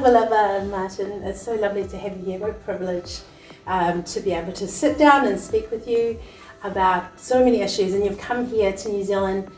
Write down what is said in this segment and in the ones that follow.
Tildsley, Martyn. It's so lovely to have you here. What a privilege to be able to sit down and speak with you about so many issues. And you've come here to New Zealand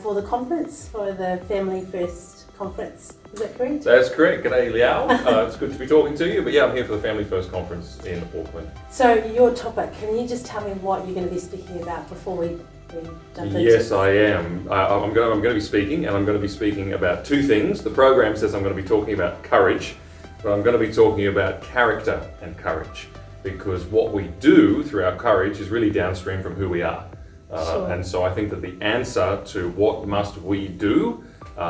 for the conference, for the Family First conference. Is that correct? That's correct. G'day, Leao. It's good to be talking to you. But yeah, I'm here for the Family First conference in Auckland. So your topic, can you just tell me what you're going to be speaking about before we jump into it? Yes, I am. I'm going to be speaking, and I'm going to be speaking about two things. The program says I'm going to be talking about courage, but I'm going to be talking about character and courage, because what we do through our courage is really downstream from who we are. Sure. And so I think that the answer to what must we do,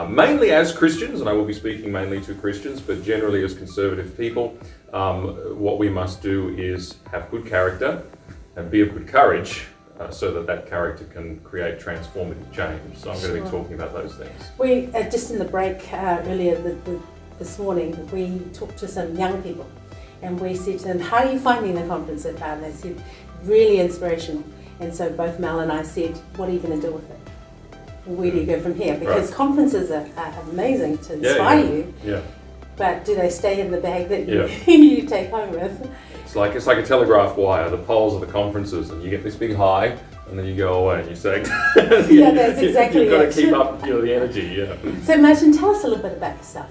mainly as Christians, and I will be speaking mainly to Christians, but generally as conservative people, what we must do is have good character and be of good courage, so that character can create transformative change. So I'm going to be talking about those things. We just in the break earlier this morning, we talked to some young people, and we said to them, "How are you finding the conference so far?" And they said, "Really inspirational." And so both Mel and I said, "What are you going to do with it? Where do you go from here?" Because conferences are amazing to inspire you. Yeah. But do they stay in the bag that you take home with? It's like a telegraph wire. The poles are the conferences, and you get this big high, and then you go away, and you say, "Yeah, that's exactly You've got it." to keep up the energy. Yeah. So, Martyn, tell us a little bit about yourself.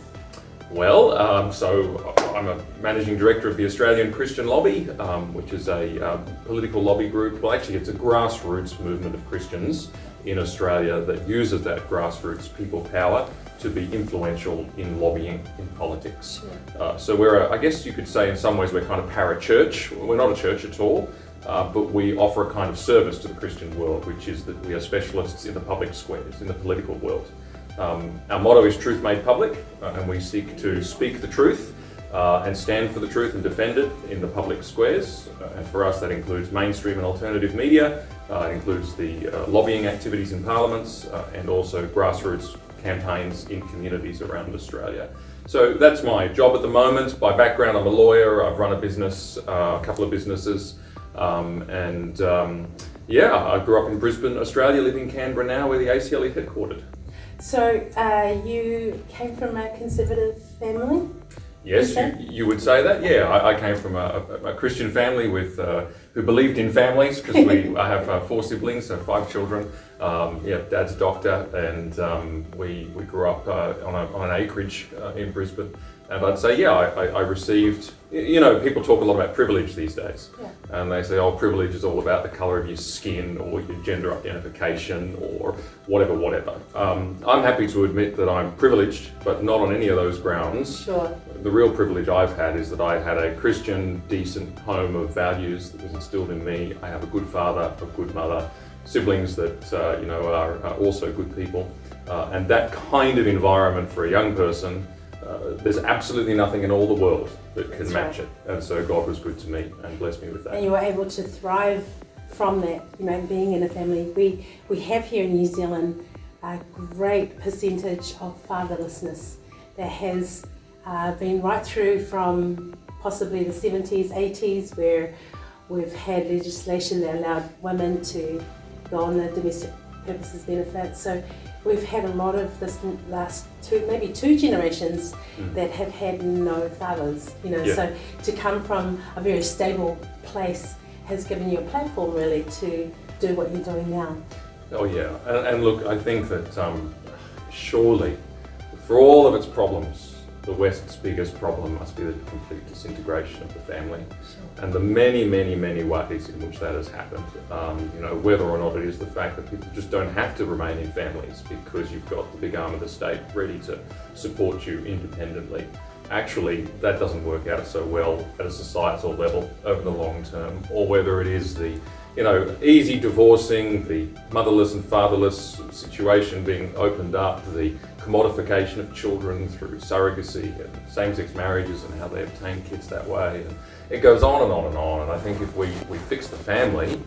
Well, so I'm a managing director of the Australian Christian Lobby, which is a political lobby group. Well, actually, it's a grassroots movement of Christians in Australia that uses that grassroots people power to be influential in lobbying in politics. Sure. So we're, I guess you could say in some ways we're kind of para-church. We're not a church at all, but we offer a kind of service to the Christian world, which is that we are specialists in the public squares, in the political world. Our motto is truth made public, and we seek to speak the truth and stand for the truth and defend it in the public squares. And for us that includes mainstream and alternative media, it includes the lobbying activities in parliaments, and also grassroots campaigns in communities around Australia. So that's my job at the moment. By background, I'm a lawyer. I've run a business, a couple of businesses, and I grew up in Brisbane, Australia, live in Canberra now, where the ACL is headquartered. So you came from a conservative family? Yes, you would say that. Yeah, I came from a Christian family with who believed in families, because I have 4 siblings, so 5 children. Dad's a doctor, and we grew up on an acreage in Brisbane. And I'd say, I received, people talk a lot about privilege these days. Yeah. And they say, privilege is all about the colour of your skin or your gender identification or whatever. I'm happy to admit that I'm privileged, but not on any of those grounds. Sure. The real privilege I've had is that I had a Christian, decent home of values that was instilled in me. I have a good father, a good mother, siblings that are also good people. And that kind of environment for a young person, there's absolutely nothing in all the world that can match it. And so God was good to me and blessed me with that. And you were able to thrive from that, being in a family. We have here in New Zealand a great percentage of fatherlessness that has been right through from possibly the 70s, 80s, where we've had legislation that allowed women to go on the domestic purposes benefit. So we've had a lot of this last maybe two generations that have had no fathers, so to come from a very stable place has given you a platform really to do what you're doing now. Oh yeah, and look, I think that surely for all of its problems, the West's biggest problem must be the complete disintegration of the family. Sure. And the many, many, many ways in which that has happened. Whether or not it is the fact that people just don't have to remain in families because you've got the big arm of the state ready to support you independently. Actually, that doesn't work out so well at a societal level over the long term, or whether it is the easy divorcing, the motherless and fatherless situation being opened up, the commodification of children through surrogacy and same-sex marriages and how they obtain kids that way. And it goes on and on and on. And I think if we fix the family,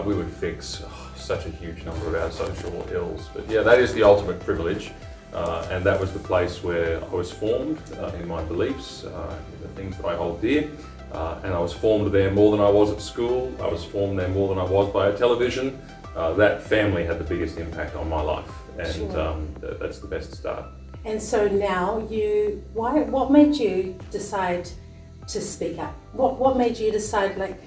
we would fix such a huge number of our social ills. But yeah, that is the ultimate privilege. And that was the place where I was formed in my beliefs, the things that I hold dear. And I was formed there more than I was at school. I was formed there more than I was by a television. That family had the biggest impact on my life, and that's the best start. And so now what made you decide to speak up? What made you decide, like,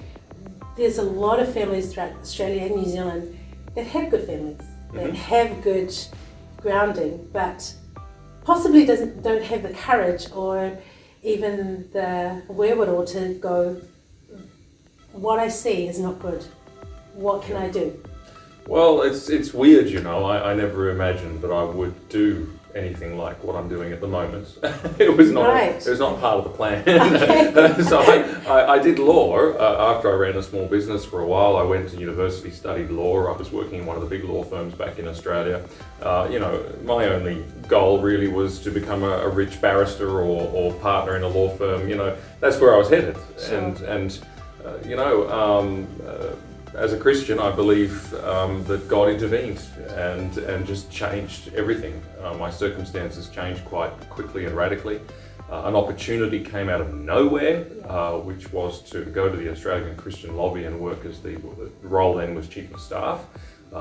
there's a lot of families throughout Australia and New Zealand that have good families, that have good grounding, but possibly don't have the courage or even the wherewithal to go, what I see is not good. What can I do? Well, it's weird, you know. I never imagined that I would do anything like what I'm doing at the moment. It was not part of the plan. Okay. So I did law. After I ran a small business for a while, I went to university, studied law. I was working in one of the big law firms back in Australia. You know, my only goal really was to become a rich barrister or partner in a law firm. You know, that's where I was headed. Sure. And you know, as a Christian, I believe that God intervened and just changed everything. My circumstances changed quite quickly and radically. An opportunity came out of nowhere, which was to go to the Australian Christian Lobby and work as the role then was Chief of Staff,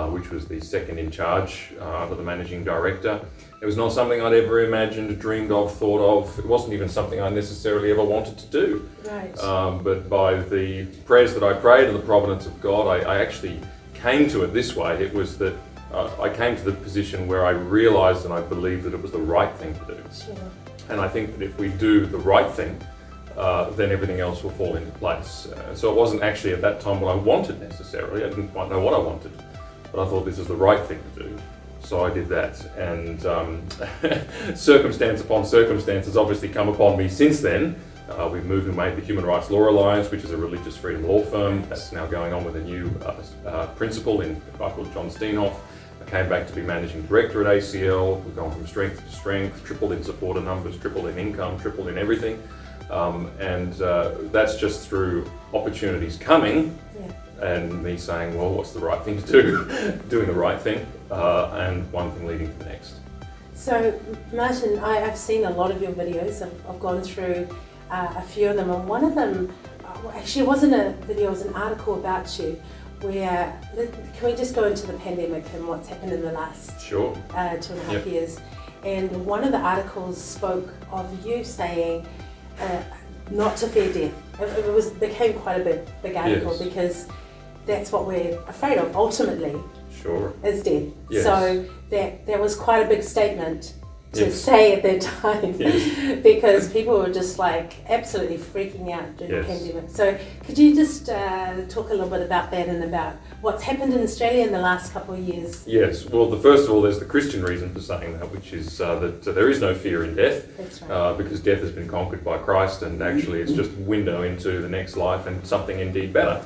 which was the second in charge under the Managing Director. It was not something I'd ever imagined, dreamed of, thought of. It wasn't even something I necessarily ever wanted to do. Right. But by the prayers that I prayed and the providence of God, I actually came to it this way. It was that I came to the position where I realised and I believed that it was the right thing to do. Sure. And I think that if we do the right thing, then everything else will fall into place. So it wasn't actually at that time what I wanted necessarily. I didn't quite know what I wanted, but I thought this is the right thing to do. So I did that, and circumstance upon circumstance has obviously come upon me since then. We've moved and made the Human Rights Law Alliance, which is a religious freedom law firm. That's now going on with a new principal in a guy called John Steenhoff. I came back to be managing director at ACL. We've gone from strength to strength, tripled in supporter numbers, tripled in income, tripled in everything. And that's just through opportunities coming. Yeah. And me saying, well, what's the right thing to do? Doing the right thing, and one thing leading to the next. So, Martyn, I've seen a lot of your videos. I've gone through a few of them, and one of them, actually it wasn't a video, it was an article about you, where, can we just go into the pandemic and what's happened in the last 2.5 years? And one of the articles spoke of you saying not to fear death. It became quite a big article, because that's what we're afraid of ultimately. Sure. Is death. Yes. So that was quite a big statement to say at that time, because people were just like absolutely freaking out during the pandemic. So could you just talk a little bit about that and about what's happened in Australia in the last couple of years? Yes. Well, first of all, there's the Christian reason for saying that, which is that there is no fear in death. That's right. Because death has been conquered by Christ, and actually it's just a window into the next life and something indeed better.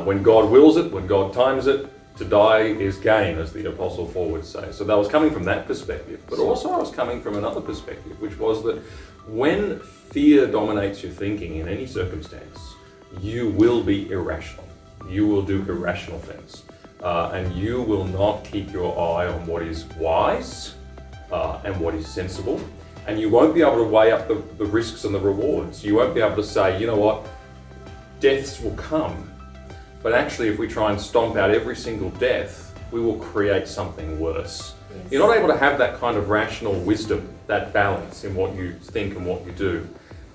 When God wills it, when God times it, to die is gain, as the Apostle Paul would say. So that was coming from that perspective. But also I was coming from another perspective, which was that when fear dominates your thinking in any circumstance, you will be irrational. You will do irrational things. And you will not keep your eye on what is wise and what is sensible. And you won't be able to weigh up the risks and the rewards. You won't be able to say, you know what, deaths will come. But actually, if we try and stomp out every single death, we will create something worse. Yes. You're not able to have that kind of rational wisdom, that balance in what you think and what you do.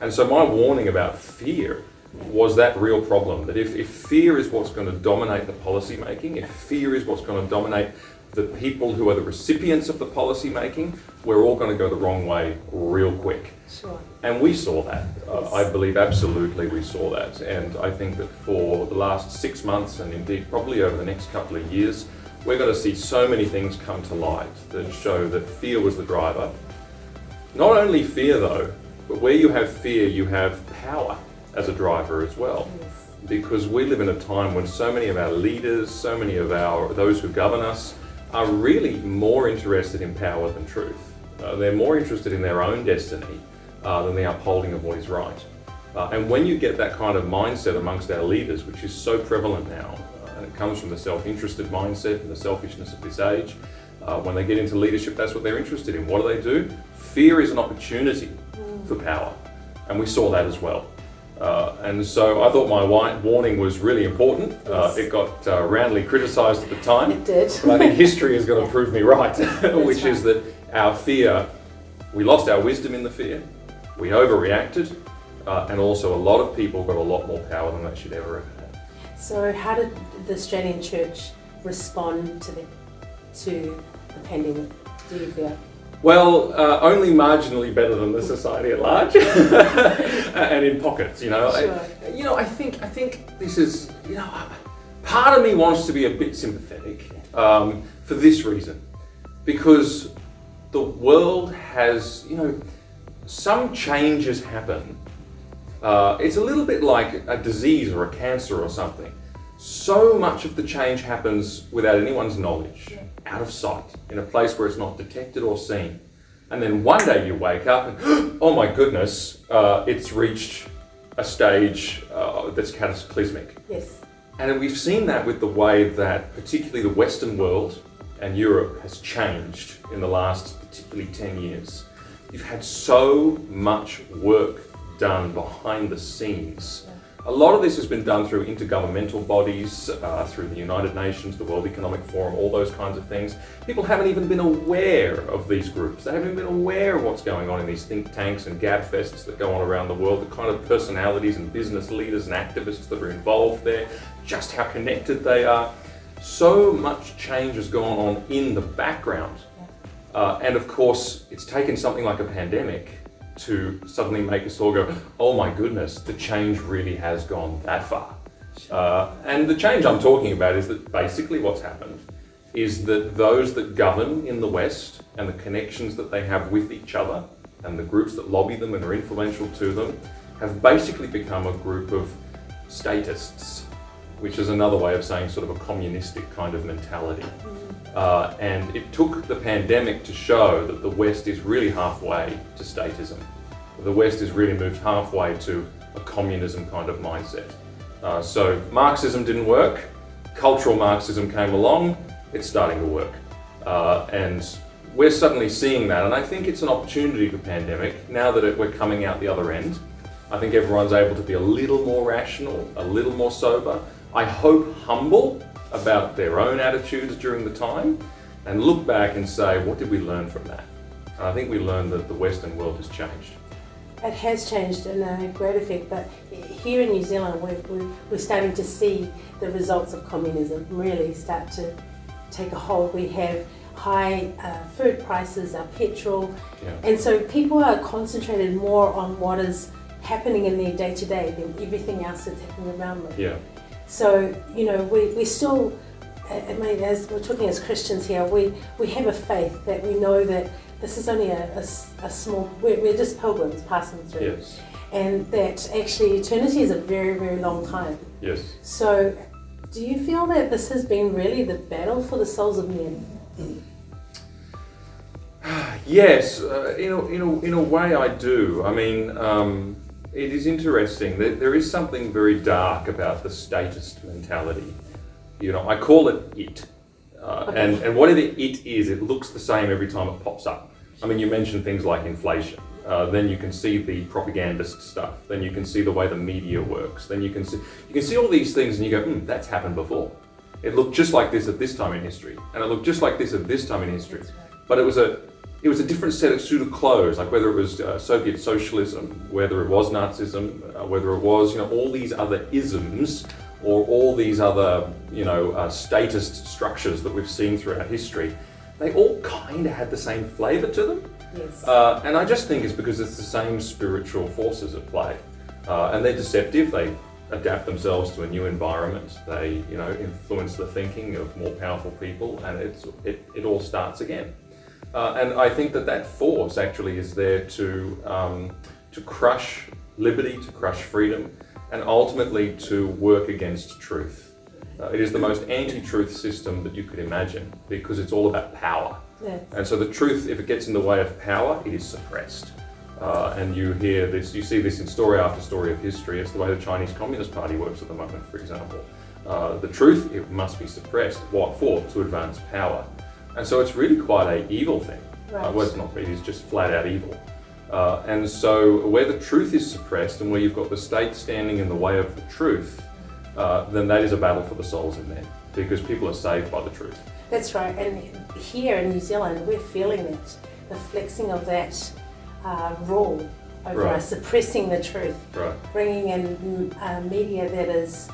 And so my warning about fear was that real problem, that if fear is what's going to dominate the policy making, if fear is what's going to dominate the people who are the recipients of the policy making, we're all going to go the wrong way real quick. Sure. And we saw that. I believe absolutely we saw that. And I think that for the last 6 months, and indeed probably over the next couple of years, we're going to see so many things come to light that show that fear was the driver. Not only fear though, but where you have fear, you have power as a driver as well. Yes. Because we live in a time when so many of our leaders, so many of those who govern us, are really more interested in power than truth. They're more interested in their own destiny than the upholding of what is right. And when you get that kind of mindset amongst our leaders, which is so prevalent now, and it comes from the self-interested mindset and the selfishness of this age, when they get into leadership, that's what they're interested in. What do? Fear is an opportunity for power. And we saw that as well. And so I thought my warning was really important. Yes. It got roundly criticised at the time. It did. But I think history is going to prove me right, which is that our fear We lost our wisdom in the fear, we overreacted, and also a lot of people got a lot more power than they should ever have had. So how did the Australian Church respond to the pandemic, do you feel? Well, only marginally better than the society at large, and in pockets. Sure. I think this is. Part of me wants to be a bit sympathetic for this reason, because the world has, some changes happen. It's a little bit like a disease or a cancer or something. So much of the change happens without anyone's knowledge, out of sight, in a place where it's not detected or seen. And then one day you wake up and, oh my goodness, it's reached a stage that's cataclysmic. Yes. And we've seen that with the way that particularly the Western world and Europe has changed in the last particularly 10 years. You've had so much work done behind the scenes. A lot of this has been done through intergovernmental bodies, through the United Nations, the World Economic Forum, all those kinds of things. People haven't even been aware of these groups. They haven't even been aware of what's going on in these think tanks and gabfests that go on around the world, the kind of personalities and business leaders and activists that are involved there, just how connected they are. So much change has gone on in the background. And of course, it's taken something like a pandemic to suddenly make us all go, oh my goodness, the change really has gone that far. And the change I'm talking about is that basically what's happened is that those that govern in the West and the connections that they have with each other and the groups that lobby them and are influential to them have basically become a group of statists, which is another way of saying sort of a communistic kind of mentality. And it took the pandemic to show that the West is really halfway to statism. The West has really moved halfway to a communism kind of mindset. So Marxism didn't work, cultural Marxism came along, it's starting to work. And we're suddenly seeing that, and I think it's an opportunity for pandemic, now that we're coming out the other end. I think everyone's able to be a little more rational, a little more sober, I hope humble about their own attitudes during the time, and look back and say, what did we learn from that? And I think we learned that the Western world has changed. It has changed in a great effect, but here in New Zealand we're starting to see the results of communism really start to take a hold. We have high food prices, our petrol, and so people are concentrated more on what is happening in their day-to-day than everything else that's happening around them. Yeah. So, we still, as we're talking as Christians here, we have a faith that we know that this is only a small, we're just pilgrims passing through. Yes. And that actually eternity is a very, very long time. Yes. So, do you feel that this has been really the battle for the souls of men? Yes, in a way I do. I mean, it is interesting that there is something very dark about the statist mentality. I call it. Okay. And whatever it is, it looks the same every time it pops up. I mean, you mentioned things like inflation. Then you can see the propagandist stuff. Then you can see the way the media works. Then you can see all these things, and you go, that's happened before. It looked just like this at this time in history, and it looked just like this at this time in history. But it was a different set of suit of clothes, like whether it was Soviet socialism, whether it was Nazism, whether it was all these other isms, or all these other statist structures that we've seen throughout history. They all kind of had the same flavour to them. Yes. And I just think it's because it's the same spiritual forces at play. And they're deceptive, they adapt themselves to a new environment, they influence the thinking of more powerful people, and it all starts again. And I think that force actually is there to crush liberty, to crush freedom, and ultimately to work against truth. It is the most anti-truth system that you could imagine, because it's all about power. Yes. And so the truth, if it gets in the way of power, it is suppressed. And you see this in story after story of history. It's the way the Chinese Communist Party works at the moment, for example. The truth, it must be suppressed. What for? To advance power. And so it's really quite an evil thing. Right. Well, it's not, it is just flat out evil. And so where the truth is suppressed and where you've got the state standing in the way of the truth, then that is a battle for the souls of men, because people are saved by the truth. That's right, and here in New Zealand we're feeling it, the flexing of that rule over Right. us, suppressing the truth, Right. bringing in media that is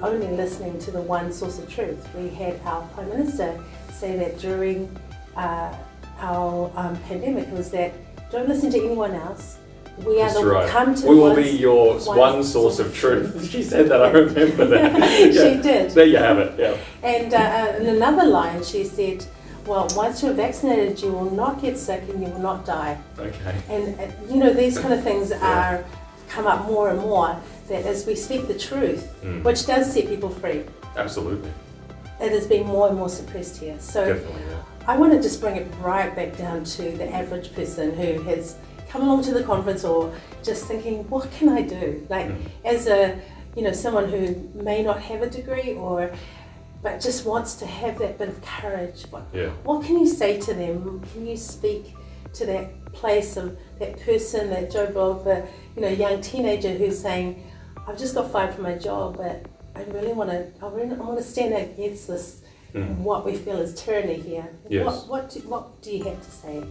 only listening to the one source of truth. We had our Prime Minister say that during our pandemic was that don't listen to anyone else. We are That's the right. come to We will one- be your one source of truth. She said that, I remember that. She did. There you have it, yeah. And in another line, she said, well, once you're vaccinated, you will not get sick and you will not die. Okay. And these kind of things are come up more and more, that as we speak the truth, which does set people free, Absolutely. it has been more and more suppressed here. So Definitely, yeah. I want to just bring it right back down to the average person who has come along to the conference or just thinking, what can I do? Like as a, someone who may not have a degree but just wants to have that bit of courage. What can you say to them? Can you speak to that place of that person, that Joe Blogg, the young teenager who's saying, I've just got fired from my job, but I really want to stand against this, what we feel is tyranny here. Yes. What do you have to say?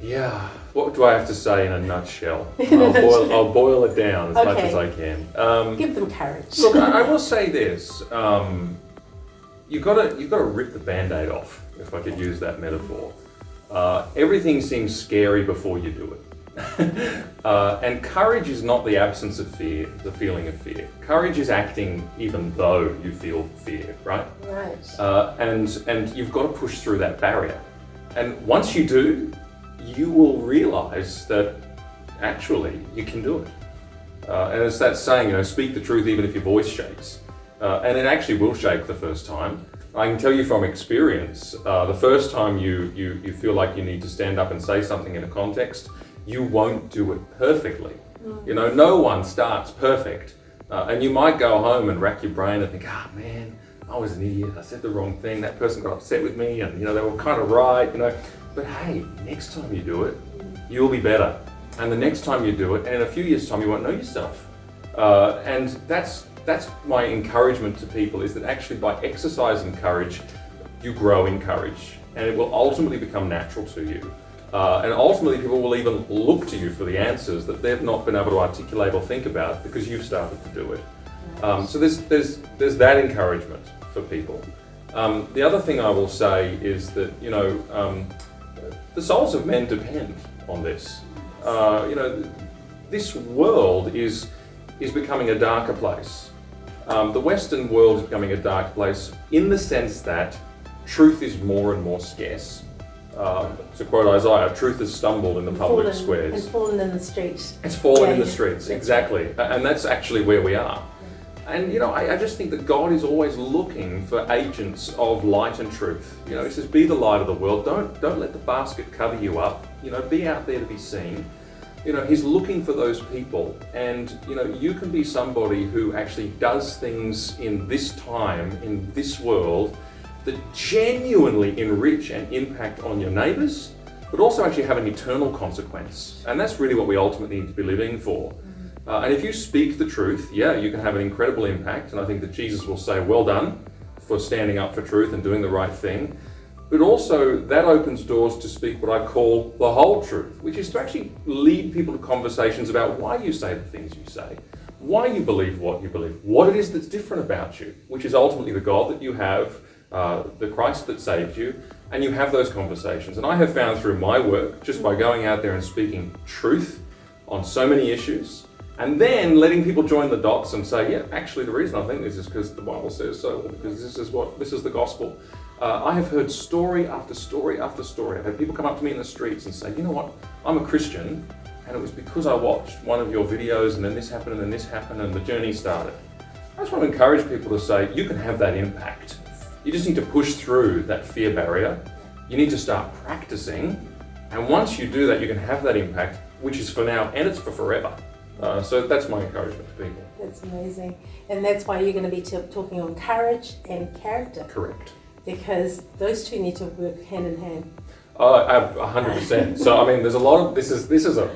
Yeah, what do I have to say in a nutshell? I'll boil it down as much as I can. Give them courage. Look, I will say this: you've got to rip the Band-Aid off, if I could use that metaphor. Everything seems scary before you do it, and courage is not the absence of fear, the feeling of fear. Courage is acting even though you feel fear, right? Right. And you've got to push through that barrier, and once you do, you will realise that actually you can do it. And it's that saying, speak the truth even if your voice shakes. And it actually will shake the first time. I can tell you from experience, the first time you feel like you need to stand up and say something in a context, you won't do it perfectly. No one starts perfect. And you might go home and rack your brain and think, man, I was an idiot, I said the wrong thing, that person got upset with me, and they were kind of right, But hey, next time you do it, you'll be better. And the next time you do it, and in a few years' time, you won't know yourself. And that's my encouragement to people, is that actually by exercising courage, you grow in courage, and it will ultimately become natural to you. And ultimately, people will even look to you for the answers that they've not been able to articulate or think about because you've started to do it. So there's that encouragement for people. The other thing I will say is that the souls of men depend on this. This world is becoming a darker place. The Western world is becoming a dark place in the sense that truth is more and more scarce. To quote Isaiah, truth has stumbled in the public squares. And fallen in the streets. It's fallen in the streets, exactly. And that's actually where we are. And I just think that God is always looking for agents of light and truth. He says, be the light of the world. Don't let the basket cover you up. Be out there to be seen. He's looking for those people. And you can be somebody who actually does things in this time, in this world, that genuinely enrich and impact on your neighbours, but also actually have an eternal consequence. And that's really what we ultimately need to be living for. And if you speak the truth, you can have an incredible impact. And I think that Jesus will say, well done for standing up for truth and doing the right thing. But also that opens doors to speak what I call the whole truth, which is to actually lead people to conversations about why you say the things you say, why you believe, what it is that's different about you, which is ultimately the God that you have, the Christ that saved you, and you have those conversations. And I have found through my work, just by going out there and speaking truth on so many issues, and then letting people join the dots and say, actually the reason I think this is because the Bible says so, or because this is the gospel. I have heard story after story after story. I've had people come up to me in the streets and say, you know what, I'm a Christian, and it was because I watched one of your videos, and then this happened, and then this happened, and the journey started. I just want to encourage people to say, you can have that impact. You just need to push through that fear barrier. You need to start practicing, and once you do that, you can have that impact, which is for now, and it's for forever. So that's my encouragement to people. That's amazing. And that's why you're going to be talking on courage and character. Correct. Because those two need to work hand in hand. 100%. So there's a lot of, this is a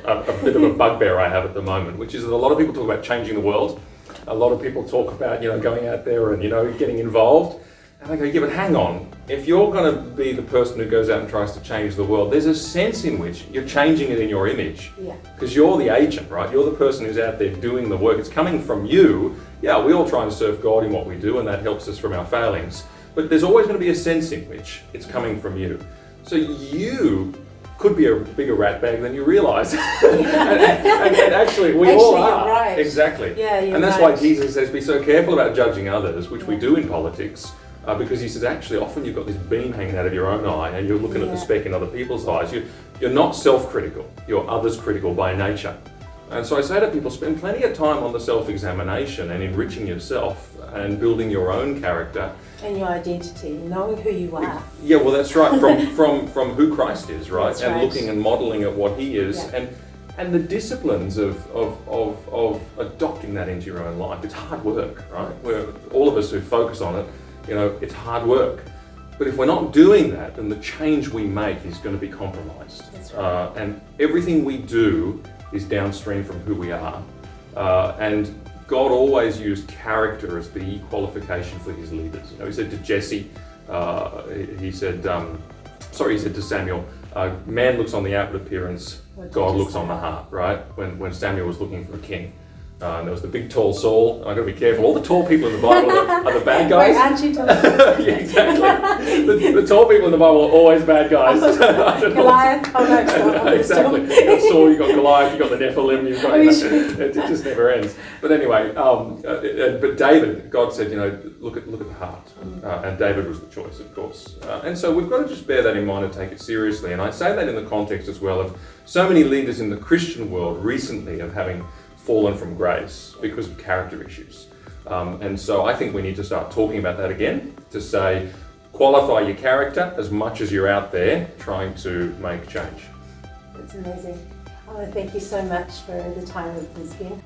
bit of a bugbear I have at the moment, which is that a lot of people talk about changing the world. A lot of people talk about, going out there and, getting involved. And I go, but hang on, if you're going to be the person who goes out and tries to change the world, there's a sense in which you're changing it in your image. Yeah. Because you're the agent, right? You're the person who's out there doing the work. It's coming from you. Yeah, we all try and serve God in what we do, and that helps us from our failings. But there's always going to be a sense in which it's coming from you. So you could be a bigger rat bag than you realise. and actually, we all are. You're right. Exactly. Yeah, you're and that's right. why Jesus says, be so careful about judging others, which we do in politics. Because he says, actually, often you've got this beam hanging out of your own eye and you're looking at the speck in other people's eyes. You're not self-critical, you're others-critical by nature. And so I say to people, spend plenty of time on the self-examination and enriching yourself and building your own character. And your identity, knowing who you are. Yeah, well, that's right, from who Christ is, right? That's and right. looking and modelling at what he is. Yeah. And the disciplines of adopting that into your own life. It's hard work, right? All of us who focus on it, it's hard work. But if we're not doing that, then the change we make is going to be compromised. That's right. And everything we do is downstream from who we are. And God always used character as the qualification for his leaders. He said to Jesse, he said to Samuel, man looks on the outward appearance, God looks on the heart, right? When Samuel was looking for a king. And there was the big tall Saul. I've got to be careful. All the tall people in the Bible are the bad guys. Wait, aren't you tall? Yeah, exactly. The tall people in the Bible are always bad guys. Goliath. Oh no, it's not. Exactly. You've got Saul, you've got Goliath, you've got the Nephilim, you've got. It just never ends. But anyway, but David, God said, look at the heart, and David was the choice, of course. And so we've got to just bear that in mind and take it seriously. And I say that in the context as well of so many leaders in the Christian world recently of having fallen from grace because of character issues. And so I think we need to start talking about that again, to say, qualify your character as much as you're out there trying to make change. That's amazing. I want to thank you so much for the time we've been spent.